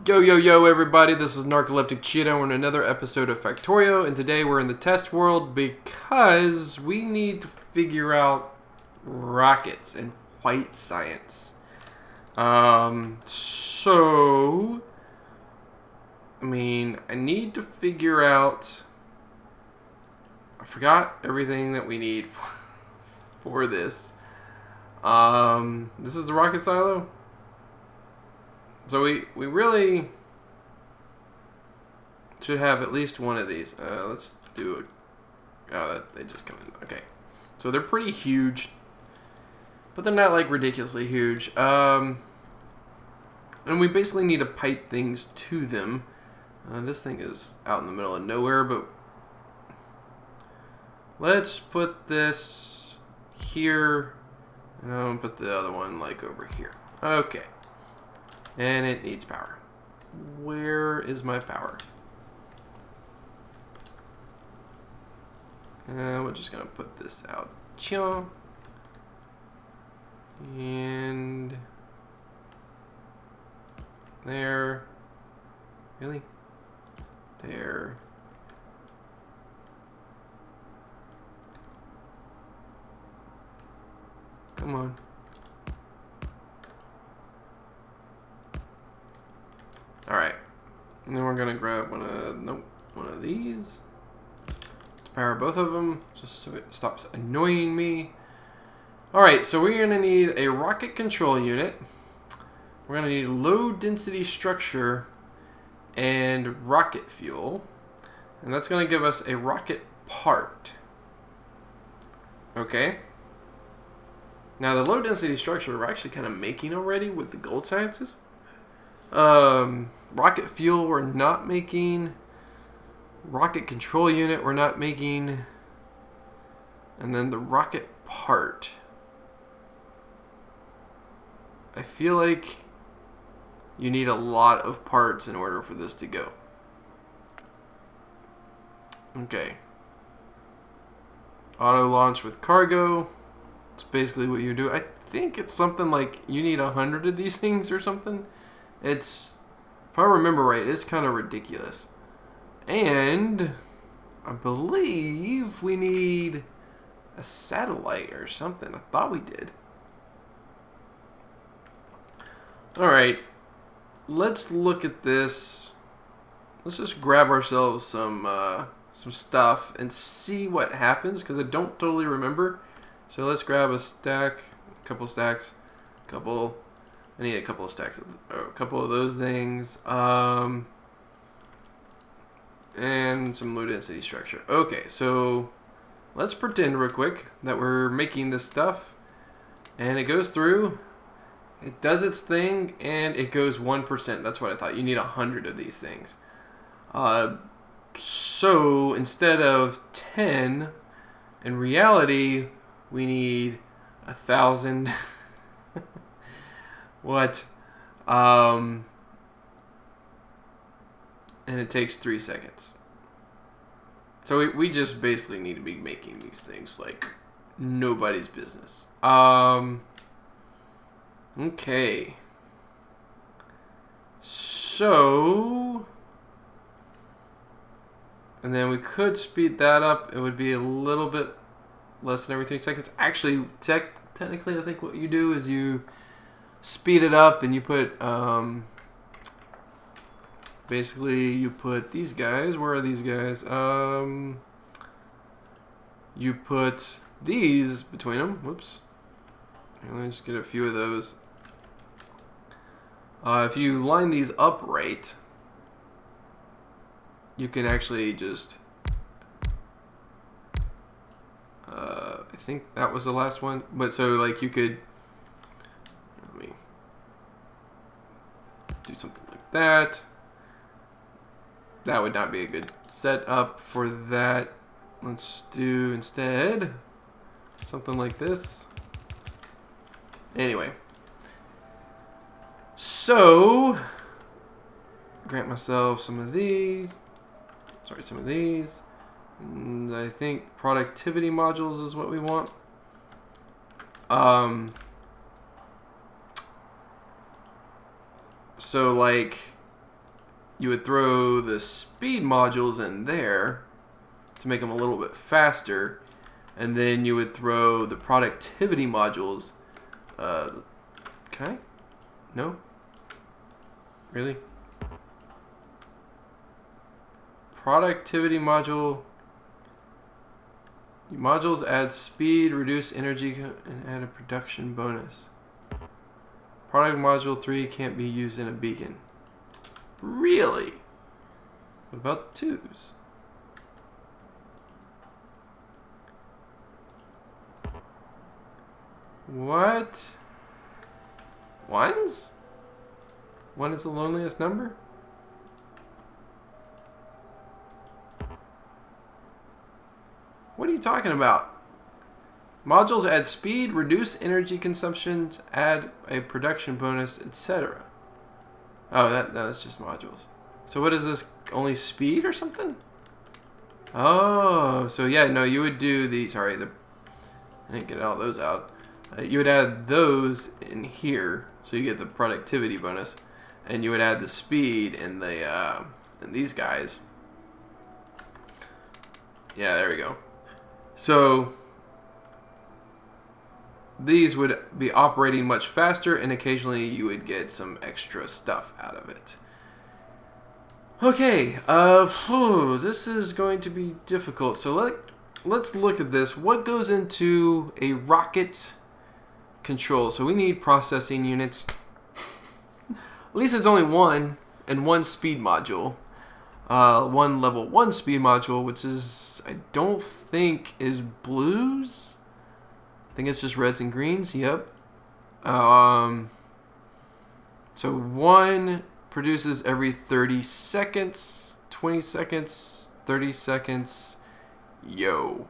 Yo, everybody, this is Narcoleptic Cheetah. We're in another episode of Factorio, and today we're in the test world because we need to figure out rockets and white science. I need to figure out... I forgot everything that we need for this. This is the rocket silo? So we really should have at least one of these. Let's do it. Oh, they just come in. Okay. So they're pretty huge, but they're not like ridiculously huge. And we basically need to pipe things to them. This thing is out in the middle of nowhere, but let's put this here. And I'll put the other one like over here. Okay. And it needs power. Where is my power? We're just gonna put this out. And there. Really? There. Come on. Alright. And then we're gonna grab one of these. To power both of them, just so it stops annoying me. Alright, so we're gonna need a rocket control unit. We're gonna need low density structure and rocket fuel. And that's gonna give us a rocket part. Okay. Now the low density structure we're actually kind of making already with the gold sciences. Rocket fuel we're not making. Rocket control unit we're not making. And then the rocket part. I feel like you need a lot of parts in order for this to go. Okay. Auto launch with cargo. It's basically what you do. I think it's something like you need 100 of these things or something. It's, if I remember right, it's kind of ridiculous. And I believe we need a satellite or something. I thought we did. Alright. Let's look at this. Let's just grab ourselves some stuff and see what happens, because I don't totally remember. So let's grab a stack, a couple stacks, I need a couple of stacks, a couple of those things, and some low density structure. Okay, so let's pretend real quick that we're making this stuff, and it goes through, it does its thing, and it goes 1%. That's what I thought. You need 100 of these things. So instead of 10, in reality, we need 1,000. What? And it takes 3 seconds. So we just basically need to be making these things like nobody's business. Okay. So, and then we could speed that up. It would be a little bit less than every 3 seconds. Actually, technically, I think what you do is you speed it up and you put, basically you put these guys. Where are these guys? You put these between them. Whoops. Let me just get a few of those. If you line these up right, you can actually just, I think that was the last one. But so like you could, let me do something like that. That would not be a good setup for that. Let's do instead something like this. Anyway, so grant myself some of these. Sorry, some of these. And I think productivity modules is what we want. So like you would throw the speed modules in there to make them a little bit faster, and then you would throw the productivity modules. Can I? No? Really? Productivity module. Modules add speed, reduce energy, and add a production bonus. Product module 3 can't be used in a beacon. Really? What about the 2s? What? 1s? 1 is the loneliest number? What are you talking about? Modules add speed, reduce energy consumption, add a production bonus, etc. Oh, that's just modules. So what is this? Only speed or something? Oh, so yeah, no, you would do the, sorry, I didn't get all those out. You would add those in here, so you get the productivity bonus, and you would add the speed in the in these guys. Yeah, there we go. So these would be operating much faster, and occasionally you would get some extra stuff out of it. Okay, this is going to be difficult. So let's look at this. What goes into a rocket control? So we need processing units. At least it's only one, and one speed module. One level 1 speed module, which is, I don't think is blues. I think it's just reds and greens. Yep. So one produces every 30 seconds, 20 seconds, 30 seconds. Yo.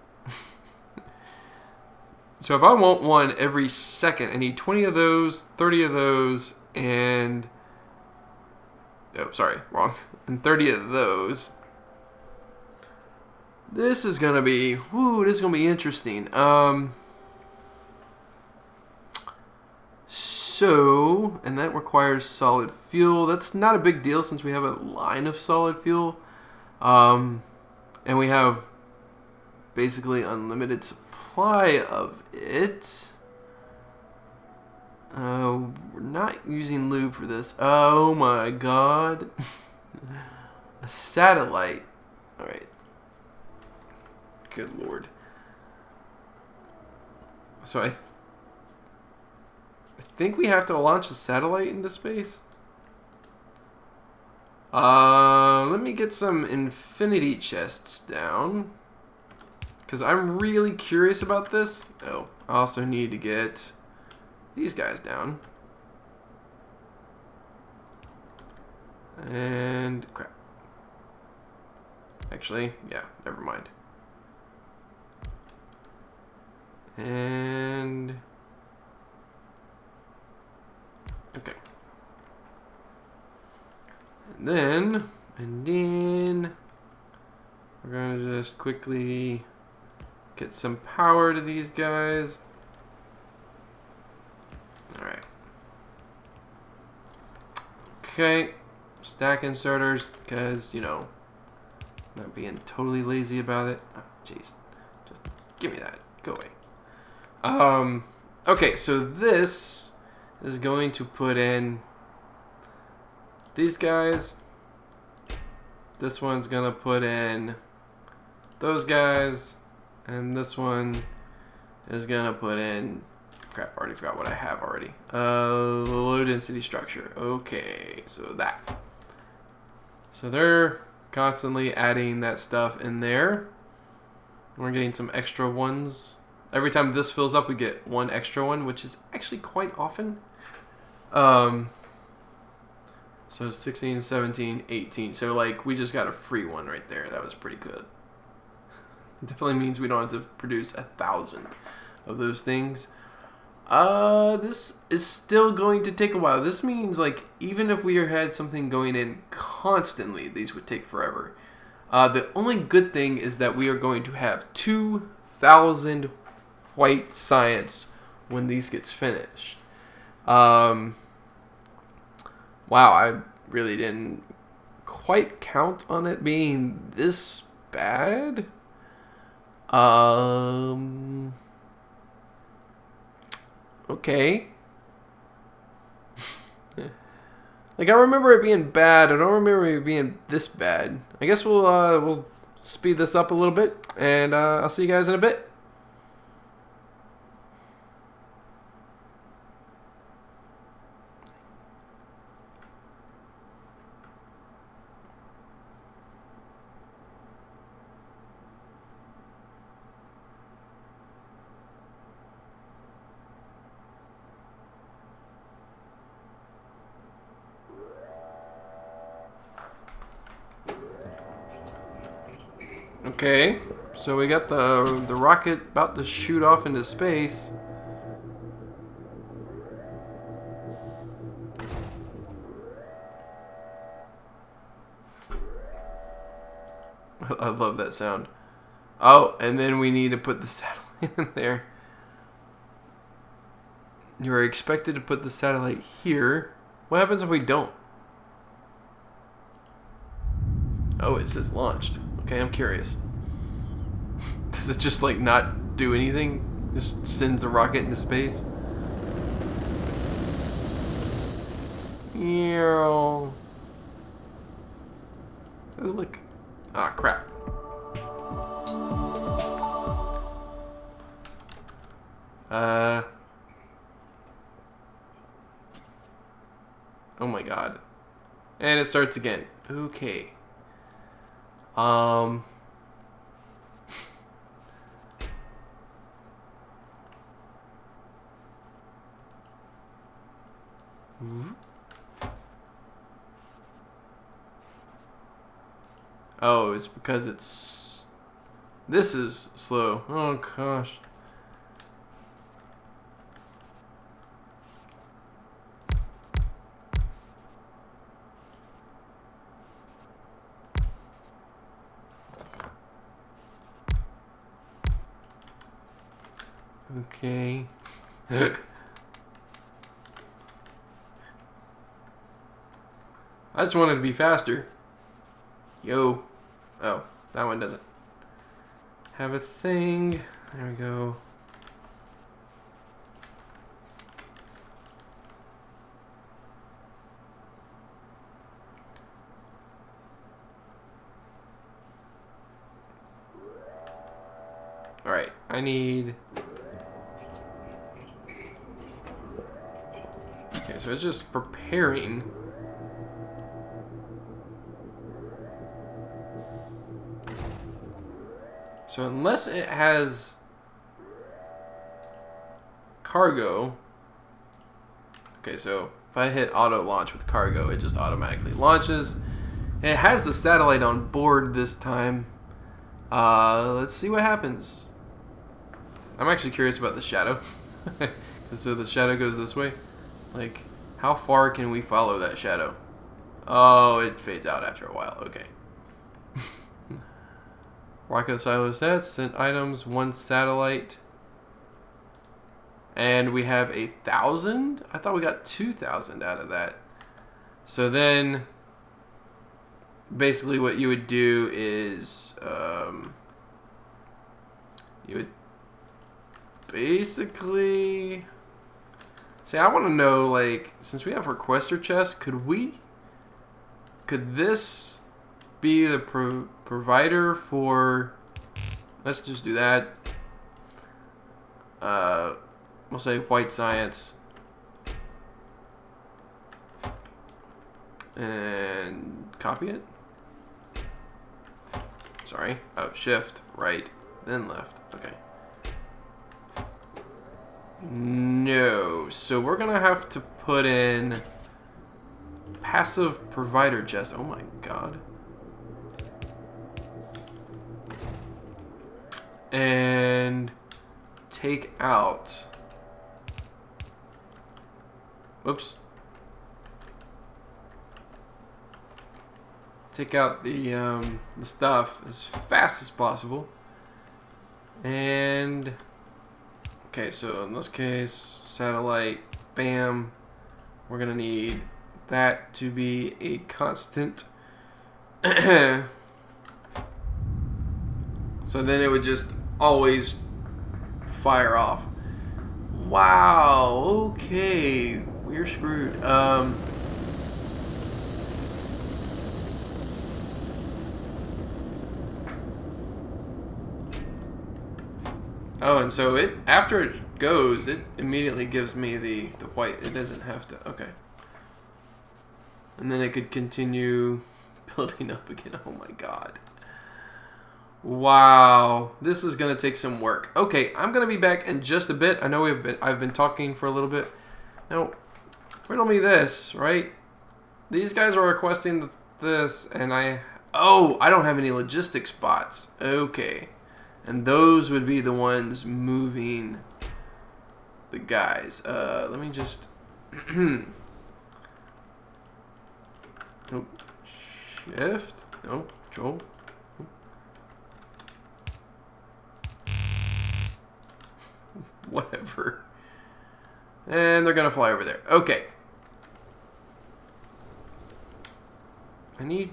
So if I want one every second, I need 20 of those, 30 of those, and... Oh, sorry, wrong. And 30 of those. This is going to be... Whoo, this is going to be interesting. So, and that requires solid fuel. That's not a big deal since we have a line of solid fuel. And we have basically unlimited supply of it. We're not using lube for this. Oh my god. A satellite. Alright. Good lord. So I think we have to launch a satellite into space. Let me get some infinity chests down, because I'm really curious about this. Oh, I also need to get these guys down. And crap. Actually, yeah, never mind. And okay. And then we're gonna just quickly get some power to these guys. Alright. Okay. Stack inserters, because, you know, not being totally lazy about it. Oh, jeez. Just give me that. Go away. Okay, so this is going to put in these guys. This one's gonna put in those guys. And this one is gonna put in... Crap, I already forgot what I have already. Low density structure. Okay, so that. So they're constantly adding that stuff in there. We're getting some extra ones. Every time this fills up, we get one extra one, which is actually quite often. So 16, 17, 18. So like we just got a free one right there. That was pretty good. It definitely means we don't have to produce 1,000 of those things. This is still going to take a while. This means, like, even if we had something going in constantly, these would take forever. The only good thing is that we are going to have 2,000 white science when these gets finished. Wow, I really didn't quite count on it being this bad. Okay. Like, I remember it being bad. I don't remember it being this bad. I guess we'll speed this up a little bit, and I'll see you guys in a bit. Okay, so we got the rocket about to shoot off into space. I love that sound. Oh, and then we need to put the satellite in there. You're expected to put the satellite here. What happens if we don't? Oh, it says launched. Okay, I'm curious. Does it just like not do anything? Just sends the rocket into space? Oh, look. Ah, crap. Oh my god. And it starts again. Okay. Oh, it's because it's... This is slow. Oh, gosh. Okay. I just wanted to be faster. Yo. Oh, that one doesn't have a thing. There we go. Alright, I need... Okay, so it's just preparing. So unless it has cargo... Okay, so if I hit auto launch with cargo, it just automatically launches. It has the satellite on board this time. Let's see what happens. I'm actually curious about the shadow. So the shadow goes this way. Like, how far can we follow that shadow? Oh, it fades out after a while. Okay. Rocket silo sets, sent items, 1 satellite. And we have 1,000? I thought we got 2,000 out of that. So then, basically what you would do is, you would basically... See, I want to know, like, since we have requester chests, could this be the provider for... Let's just do that. We'll say white science. And copy it. Sorry. Oh, shift, right, then left. Okay. No. So we're going to have to put in passive provider chest. Oh my god. And take out... Whoops. Take out the stuff as fast as possible. And... Okay, so in this case, satellite, bam. We're going to need that to be a constant. So then it would just always fire off. Wow, okay. We're screwed. Oh, and so it, after it goes, it immediately gives me the white. It doesn't have to, okay. And then it could continue building up again. Oh my god. Wow, this is gonna take some work. Okay, I'm gonna be back in just a bit. I know I've been talking for a little bit. Now, riddle me this, right? These guys are requesting this, and I don't have any logistics bots. Okay, and those would be the ones moving the guys. Let me just. Nope. Shift. Nope. Control. Whatever. And they're gonna fly over there. Okay. I need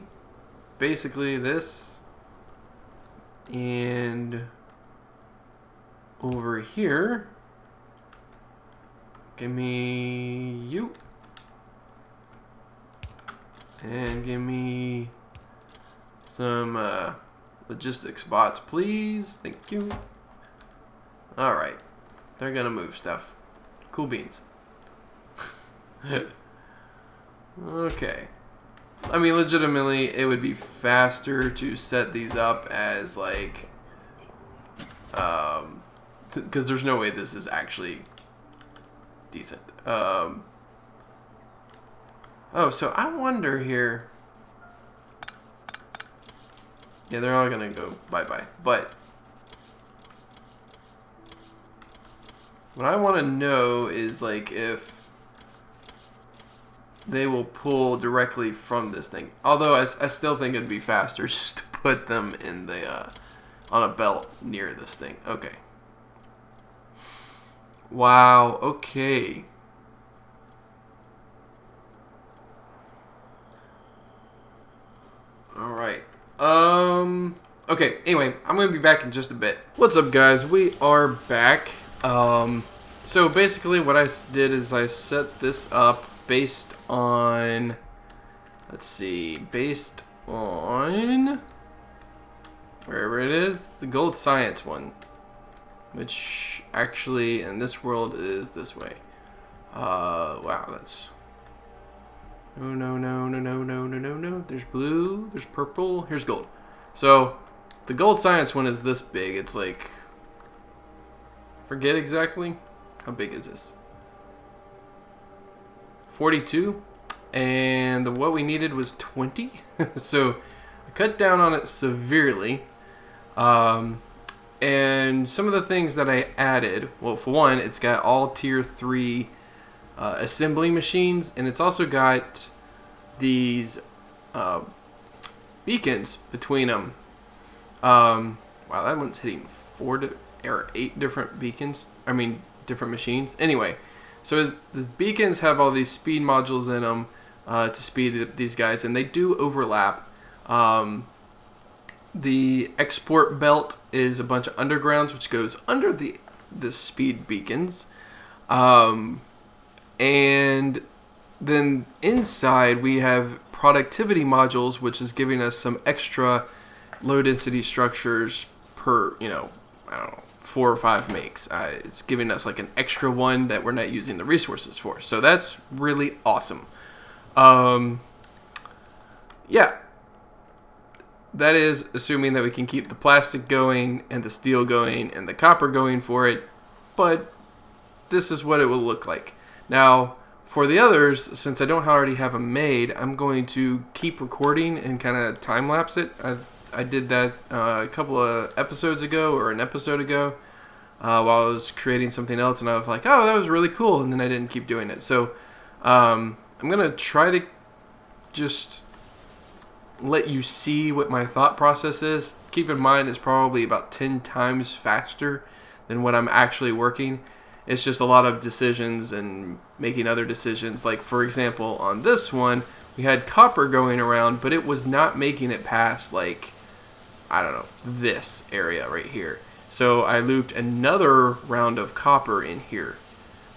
basically this. And over here, give me you. And give me some logistics bots, please. Thank you. Alright. They're gonna move stuff. Cool beans. Okay. I mean, legitimately, it would be faster to set these up as, like... because there's no way this is actually decent. Oh, so I wonder here... Yeah, they're all gonna go bye-bye. But... what I want to know is, like, if they will pull directly from this thing. Although I still think it'd be faster just to put them in the on a belt near this thing. Okay. Wow. Okay. All right. Okay. Anyway, I'm gonna be back in just a bit. What's up, guys? We are back. So basically what I did is I set this up based on, let's see, based on, wherever it is, the gold science one, which actually in this world is this way. Wow, that's, no, there's blue, there's purple, here's gold. So the gold science one is this big. It's like, forget exactly. How big is this? 42. And what we needed was 20. So I cut down on it severely. And some of the things that I added, well, for one, it's got all tier 3 assembly machines. And it's also got these beacons between them. Wow, that one's hitting 8 different beacons. I mean, different machines. Anyway, so the beacons have all these speed modules in them to speed up these guys, and they do overlap. The export belt is a bunch of undergrounds, which goes under the speed beacons. And then inside we have productivity modules, which is giving us some extra low density structures per, I don't know, 4 or 5 makes. It's giving us like an extra one that we're not using the resources for. So that's really awesome. Yeah. That is assuming that we can keep the plastic going and the steel going and the copper going for it. But this is what it will look like. Now, for the others, since I don't already have them made, I'm going to keep recording and kind of time-lapse it. I did that a couple of episodes ago, or an episode ago, while I was creating something else, and I was like, oh, that was really cool, and then I didn't keep doing it. So I'm going to try to just let you see what my thought process is. Keep in mind, it's probably about 10 times faster than what I'm actually working. It's just a lot of decisions and making other decisions. Like, for example, on this one, we had copper going around, but it was not making it past, like, I don't know, this area right here. So I looped another round of copper in here,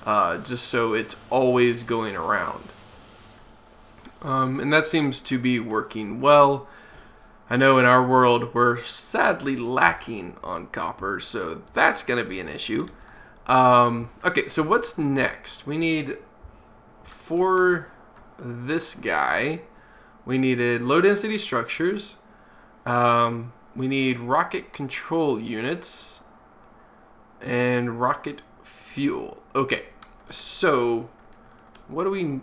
just so it's always going around. And that seems to be working well. I know in our world we're sadly lacking on copper, so that's going to be an issue. Okay, so what's next? We need, for this guy, we needed low density structures. We need rocket control units and rocket fuel. Okay, so what do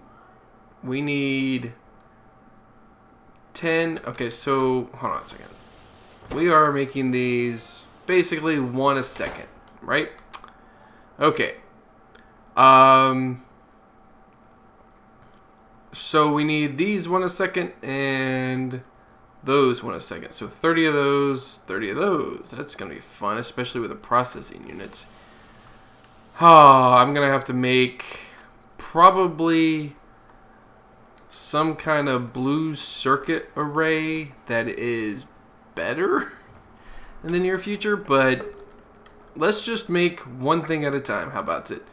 we need 10. Okay, so hold on a second. We are making these basically 1 a second, right? Okay. So we need these 1 a second and those 1 a second. So 30 of those, 30 of those. That's going to be fun, especially with the processing units. I'm going to have to make probably some kind of blue circuit array that is better in the near future, but let's just make one thing at a time. How about it?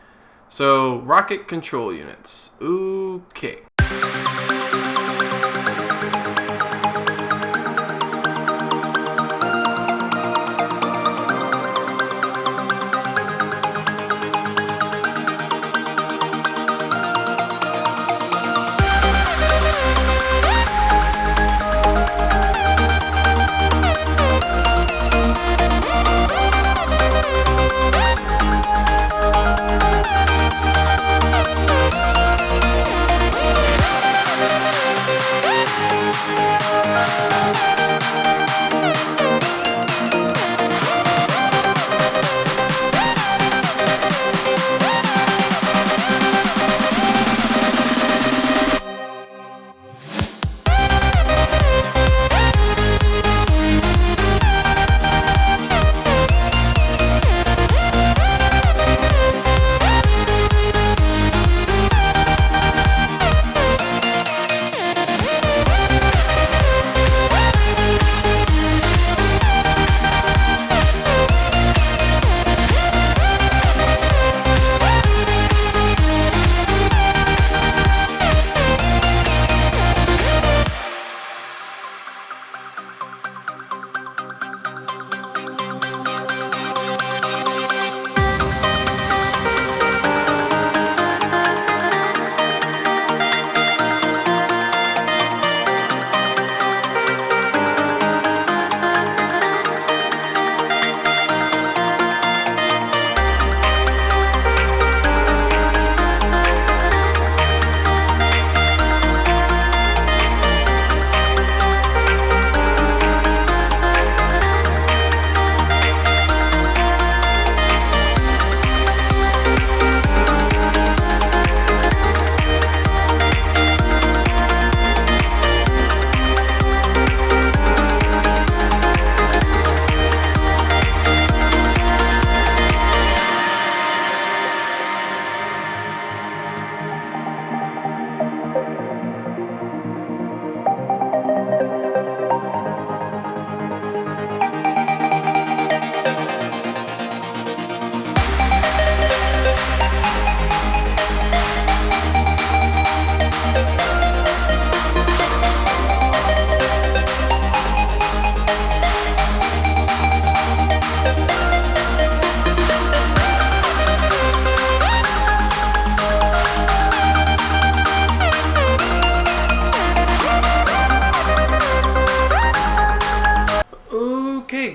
So, rocket control units. Okay.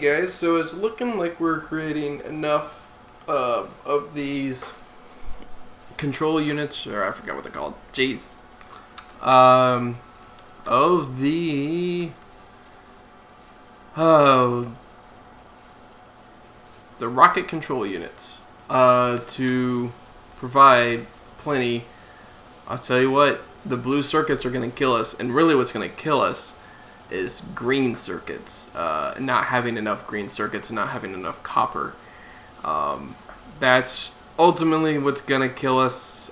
Guys, so it's looking like we're creating enough of these control units, or I forgot what they're called. Jeez. Of the rocket control units to provide plenty. I'll tell you what, the blue circuits are going to kill us, and really what's going to kill us is green circuits, not having enough green circuits and not having enough copper. That's ultimately what's gonna kill us.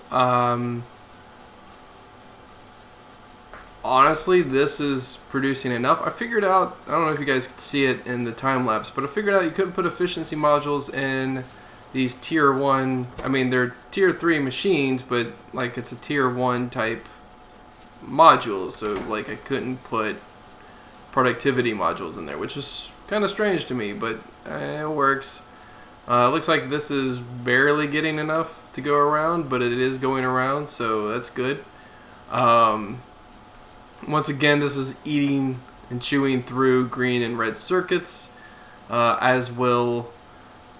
honestly, this is producing enough. I figured out, I don't know if you guys could see it in the time lapse, but I figured out you couldn't put efficiency modules in these tier 1, I mean they're tier 3 machines, but like it's a tier 1 type module, so like I couldn't put productivity modules in there, which is kind of strange to me, but it works. Looks like this is barely getting enough to go around, but it is going around, so that's good. Once again, this is eating and chewing through green and red circuits, as will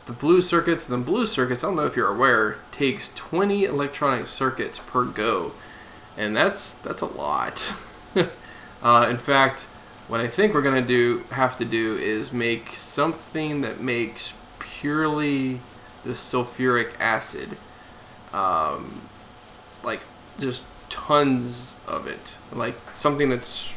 the blue circuits. The blue circuits, I don't know if you're aware, takes 20 electronic circuits per go, and that's a lot. In fact, what I think we're gonna have to do is make something that makes purely the sulfuric acid, like just tons of it, like something that's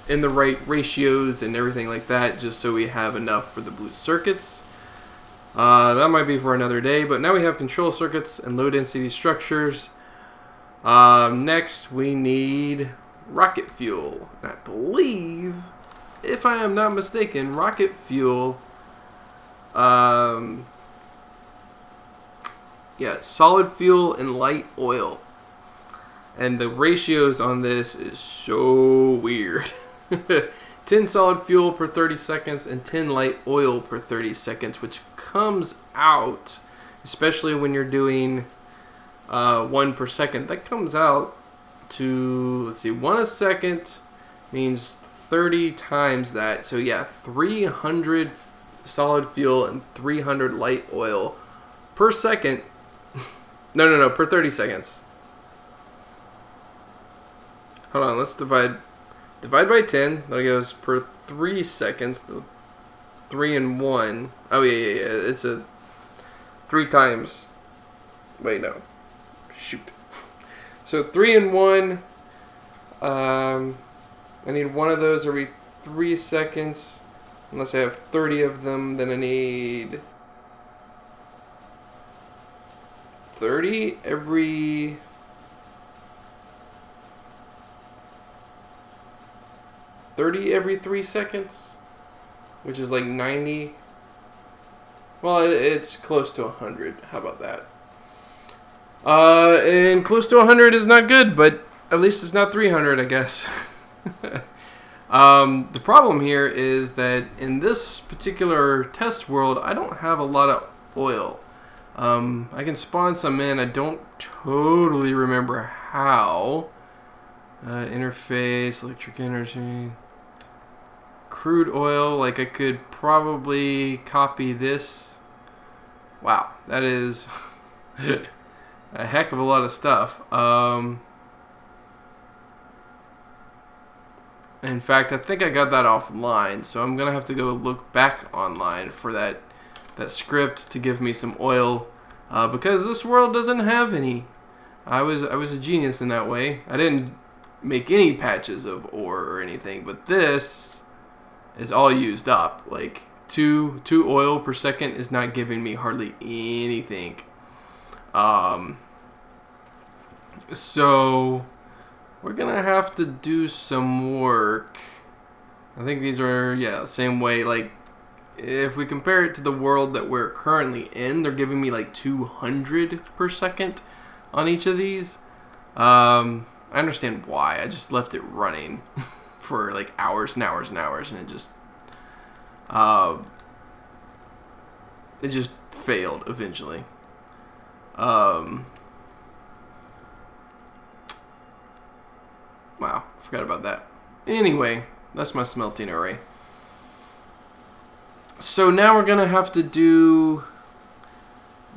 in the right ratios and everything like that, just so we have enough for the blue circuits. That might be for another day, but now we have control circuits and low density structures. Next we need rocket fuel, and I believe, if I am not mistaken, rocket fuel, yeah, solid fuel and light oil. And the ratios on this is so weird. 10 solid fuel per 30 seconds and 10 light oil per 30 seconds, which comes out, especially when you're doing 1 per second, that comes out to, let's see, 1 a second means 30 times that. So yeah, 300 solid fuel and 300 light oil per second. No, per 30 seconds. Hold on, let's divide by 10. That goes per 3 seconds. The 3 and 1. Oh yeah. It's a 3 times. Wait, no. Shoot. So 3 and 1. I need one of those every 3 seconds. Unless I have 30 of them, then I need 30 every 3 seconds, which is like 90. Well, it's close to 100. How about that? And close to 100 is not good, but at least it's not 300, I guess. The problem here is that in this particular test world, I don't have a lot of oil. I can spawn some in. I don't totally remember how. Interface, electric energy, crude oil. Like I could probably copy this. Wow, that is a heck of a lot of stuff. In fact, I think I got that offline, so I'm gonna have to go look back online for that script to give me some oil, because this world doesn't have any. I was a genius in that way. I didn't make any patches of ore or anything, but this is all used up. Like two oil per second is not giving me hardly anything. So we're gonna have to do some work. I think these are, yeah, same way. Like if we compare it to the world that we're currently in, they're giving me like 200 per second on each of these. I understand why. I just left it running for like hours and hours and hours, and it just failed eventually. Wow, forgot about that. Anyway, that's my smelting array. So now we're gonna have to do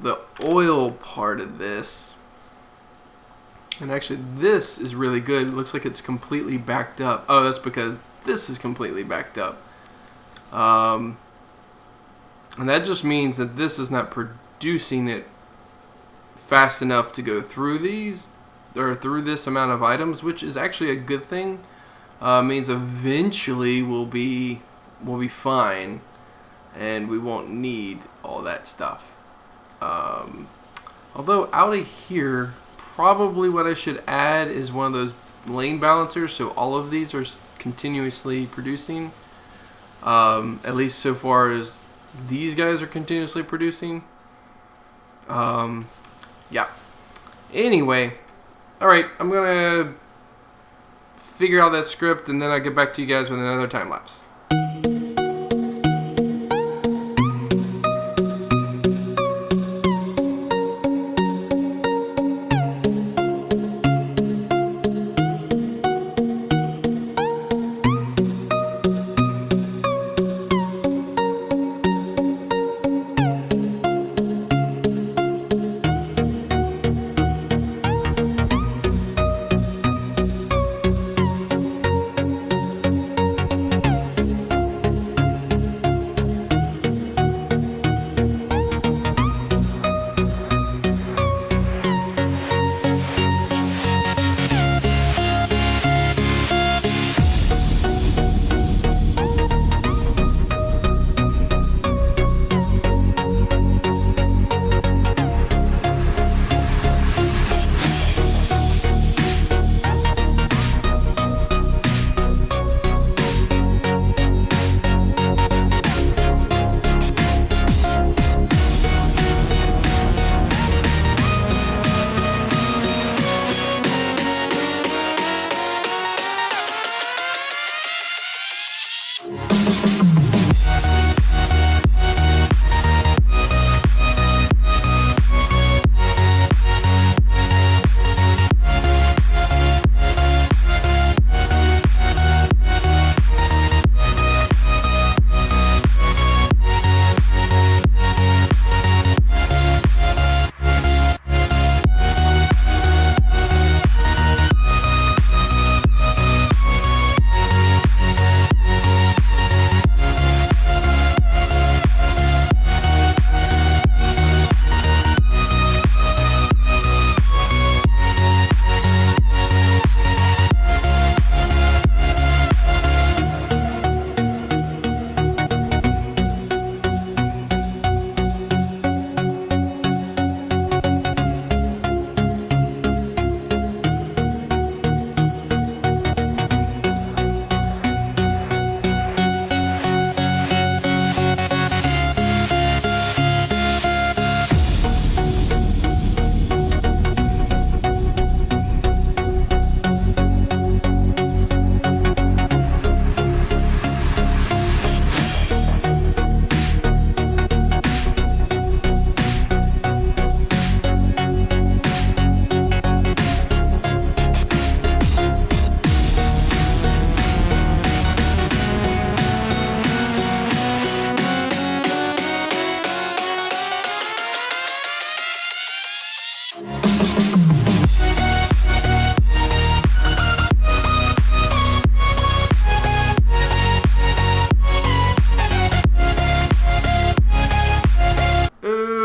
the oil part of this. And actually, this is really good. It looks like it's completely backed up. Oh, that's because this is completely backed up. And that just means that this is not producing it fast enough to go through these, or through this amount of items, which is actually a good thing. Means eventually we'll be fine, and we won't need all that stuff. Although out of here, probably what I should add is one of those lane balancers, so all of these are continuously producing. At least so far as these guys are continuously producing. Yeah. Anyway, alright, I'm gonna figure out that script and then I'll get back to you guys with another time lapse.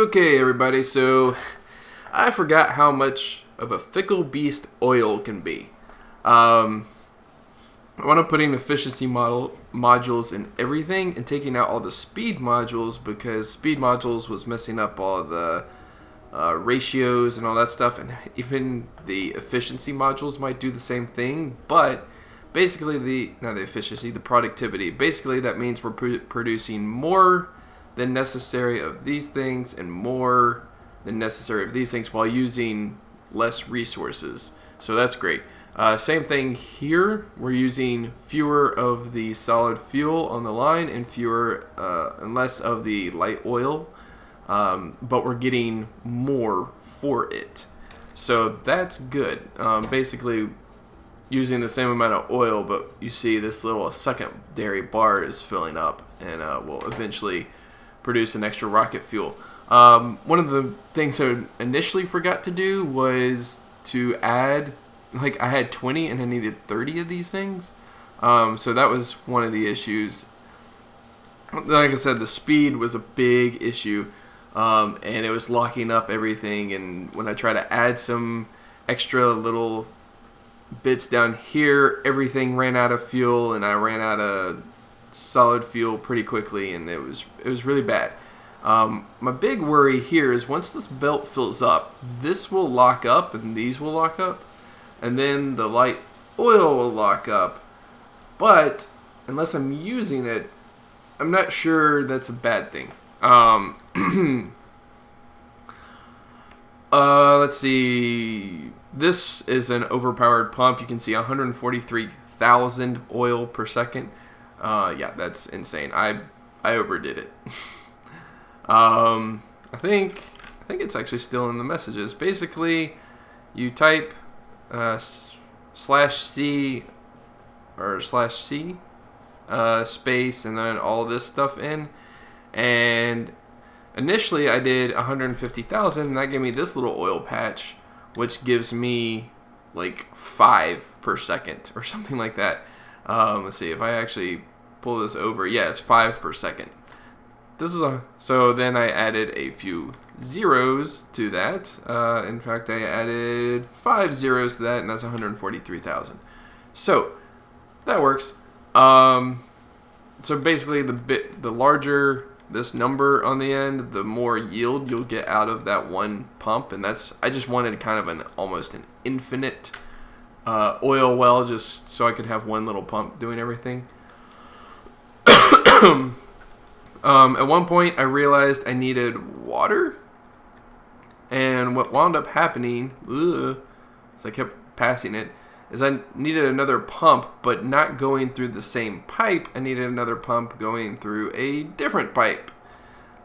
Okay, everybody, so I forgot how much of a fickle beast oil can be. I want to put in efficiency modules in everything and taking out all the speed modules because speed modules was messing up all the ratios and all that stuff, and even the efficiency modules might do the same thing, but basically the productivity, basically that means we're producing more than necessary of these things and more than necessary of these things while using less resources. So that's great. Same thing here. We're using fewer of the solid fuel on the line and fewer and less of the light oil, but we're getting more for it. So that's good. Basically using the same amount of oil, but you see this little secondary bar is filling up and will eventually produce an extra rocket fuel. One of the things I initially forgot to do was to add, like I had 20 and I needed 30 of these things. So that was one of the issues. Like I said, the speed was a big issue, and it was locking up everything. And when I try to add some extra little bits down here, everything ran out of fuel, and I ran out of solid fuel pretty quickly, and it was really bad. My big worry here is once this belt fills up, this will lock up and these will lock up, and then the light oil will lock up. But unless I'm using it, I'm not sure that's a bad thing. Let's see. This is an overpowered pump. You can see 143,000 oil per second. Yeah, that's insane. I overdid it. I think it's actually still in the messages. Basically, you type /C or /C space and then all this stuff in, and initially I did 150,000 and that gave me this little oil patch, which gives me like 5 per second or something like that. Let's see if I actually pull this over. Yeah, it's 5 per second. So then I added a few zeros to that. In fact, I added 5 zeros to that, and that's 143,000. So that works. So basically, the larger this number on the end, the more yield you'll get out of that one pump, and I just wanted kind of almost an infinite oil well, just so I could have one little pump doing everything. At one point, I realized I needed water, and what wound up happening, as I kept passing it, is I needed another pump, but not going through the same pipe. I needed another pump going through a different pipe.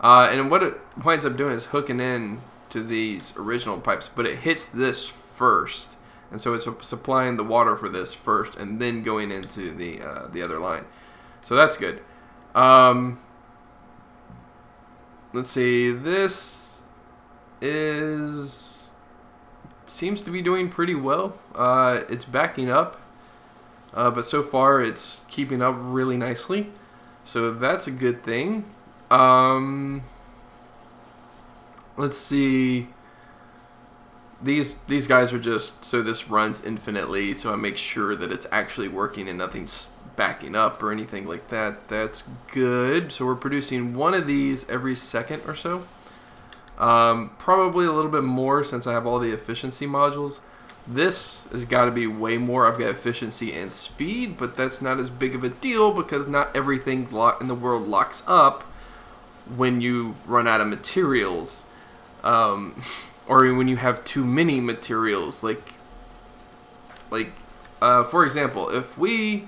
And what it winds up doing is hooking in to these original pipes, but it hits this first. And so it's supplying the water for this first and then going into the other line. So that's good. Let's see, this seems to be doing pretty well. It's backing up, but so far it's keeping up really nicely, so that's a good thing. Let's see, these guys are just so this runs infinitely, so I make sure that it's actually working and nothing's backing up or anything like that. That's good. So we're producing one of these every second or so. Probably a little bit more since I have all the efficiency modules. This has got to be way more. I've got efficiency and speed, but that's not as big of a deal because not everything in the world locks up when you run out of materials, or when you have too many materials. Like for example, if we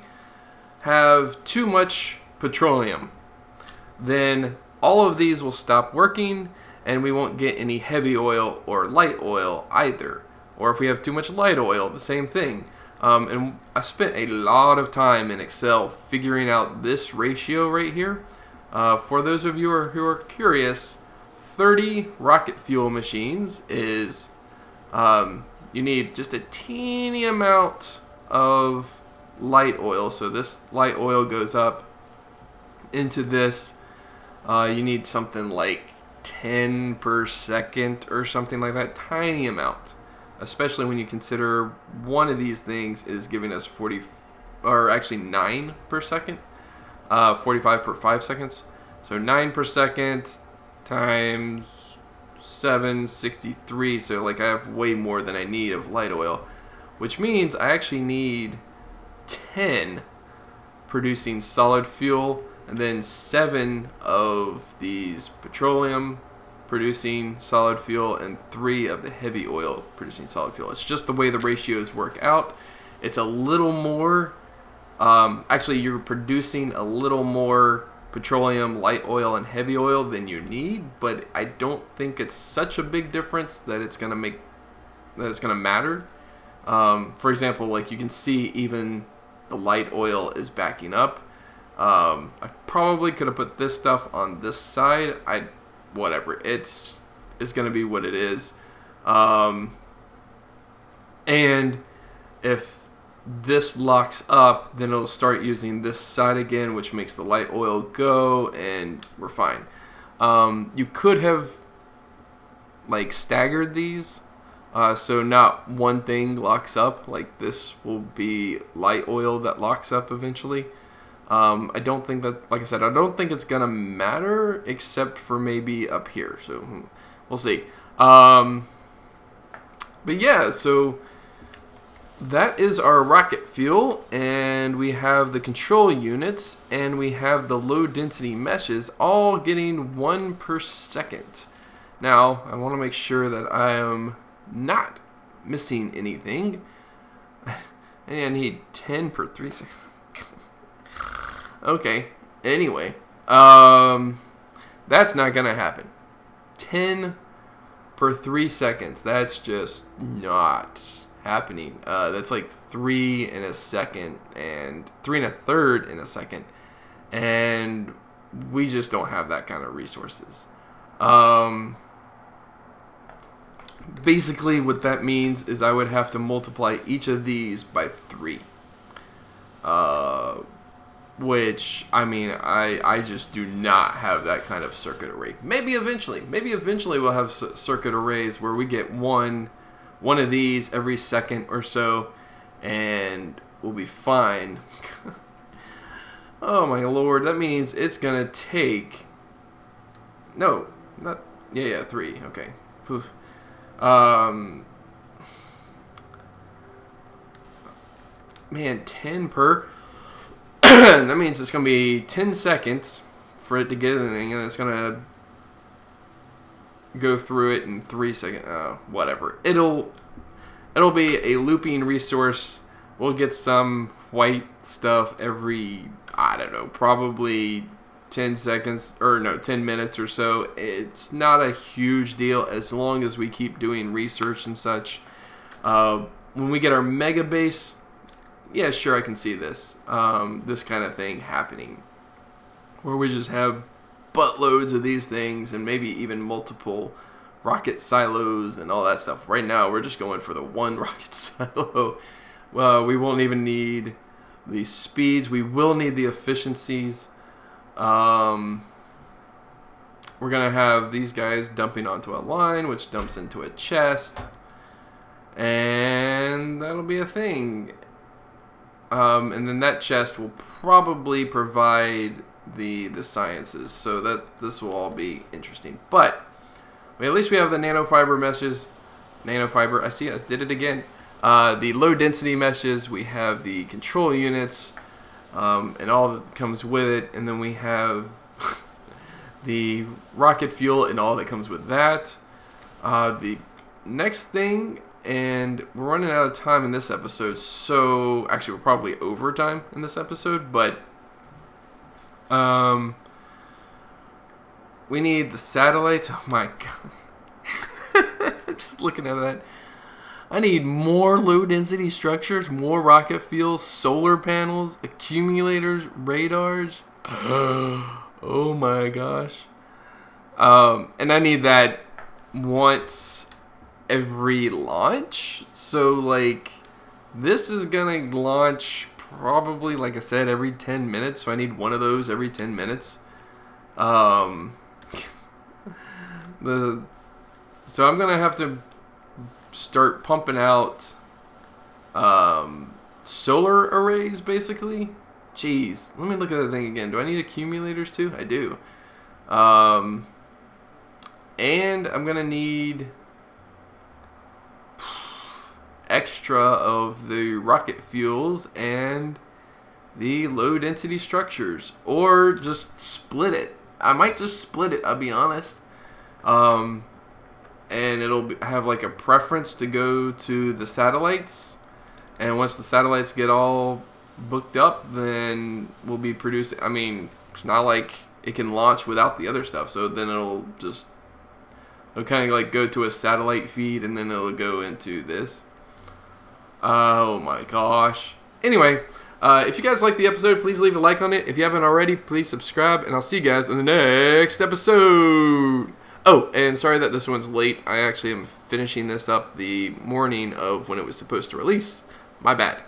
have too much petroleum, then all of these will stop working and we won't get any heavy oil or light oil either. Or if we have too much light oil, the same thing. And I spent a lot of time in Excel figuring out this ratio right here. For those of you who are curious, 30 rocket fuel machines is, you need just a teeny amount of light oil. So this light oil goes up into this. You need something like 10 per second or something like that. Tiny amount, especially when you consider one of these things is giving us 40, or actually 9 per second, 45 per 5 seconds. So 9 per second times 763. So like I have way more than I need of light oil, which means I actually need 10 producing solid fuel, and then 7 of these petroleum producing solid fuel, and 3 of the heavy oil producing solid fuel. It's just the way the ratios work out. It's a little more, actually you're producing a little more petroleum, light oil, and heavy oil than you need, but I don't think it's such a big difference that it's gonna matter. For example, like you can see even the light oil is backing up. I probably could have put this stuff on this side. Whatever. It's going to be what it is. And if this locks up, then it'll start using this side again, which makes the light oil go, and we're fine. You could have like staggered these. So not one thing locks up, like this will be light oil that locks up eventually. I don't think that, like I said, I don't think it's going to matter except for maybe up here. So we'll see. But yeah, so that is our rocket fuel, and we have the control units, and we have the low density meshes all getting 1 per second. Now, I want to make sure that I am not missing anything. And I need 10 per 3 seconds. Okay, anyway, that's not going to happen. 10 per 3 seconds, that's just not happening. That's like 3 in a second and 3 1/3 in a second, and we just don't have that kind of resources. Basically what that means is I would have to multiply each of these by 3, which, I mean, I just do not have that kind of circuit array. Maybe eventually we'll have circuit arrays where we get one of these every second or so, and we'll be fine. Oh my lord, that means it's gonna take... No, not... Yeah, 3, okay. Oof. Man, 10 per... That means it's going to be 10 seconds for it to get anything, and it's going to go through it in 3 seconds. Whatever. It'll be a looping resource. We'll get some white stuff every, I don't know, probably 10 seconds, or no, 10 minutes or so. It's not a huge deal as long as we keep doing research and such. When we get our mega base, yeah, sure, I can see this. This kind of thing happening, where we just have buttloads of these things and maybe even multiple rocket silos and all that stuff. Right now, we're just going for the one rocket silo. We won't even need the speeds. We will need the efficiencies. We're going to have these guys dumping onto a line, which dumps into a chest. And that'll be a thing. And then that chest will probably provide the sciences. So that this will all be interesting. But at least we have the nanofiber meshes. Nanofiber, I see I did it again. The low density meshes. We have the control units. And all that comes with it. And then we have the rocket fuel and all that comes with that. The next thing, and we're running out of time in this episode, so actually we're probably over time in this episode, but we need the satellites. Oh my god. I'm just looking at that. I need more low density structures, more rocket fuel, solar panels, accumulators, radars. Oh my gosh. And I need that once every launch. So like this is gonna launch probably, like I said, every 10 minutes. So I need one of those every 10 minutes. So I'm gonna have to start pumping out solar arrays, basically. Jeez, let me look at the thing again. Do I need accumulators too? I do. And I'm gonna need extra of the rocket fuels and the low density structures, or just split it. I might just split it, I'll be honest. And it'll have like a preference to go to the satellites, and once the satellites get all booked up, then we'll be producing. I mean, it's not like it can launch without the other stuff, so then it'll kind of like go to a satellite feed, and then it'll go into this. Oh my gosh. Anyway, if you guys like the episode, please leave a like on it. If you haven't already, please subscribe, and I'll see you guys in the next episode. Oh, and sorry that this one's late. I actually am finishing this up the morning of when it was supposed to release. My bad.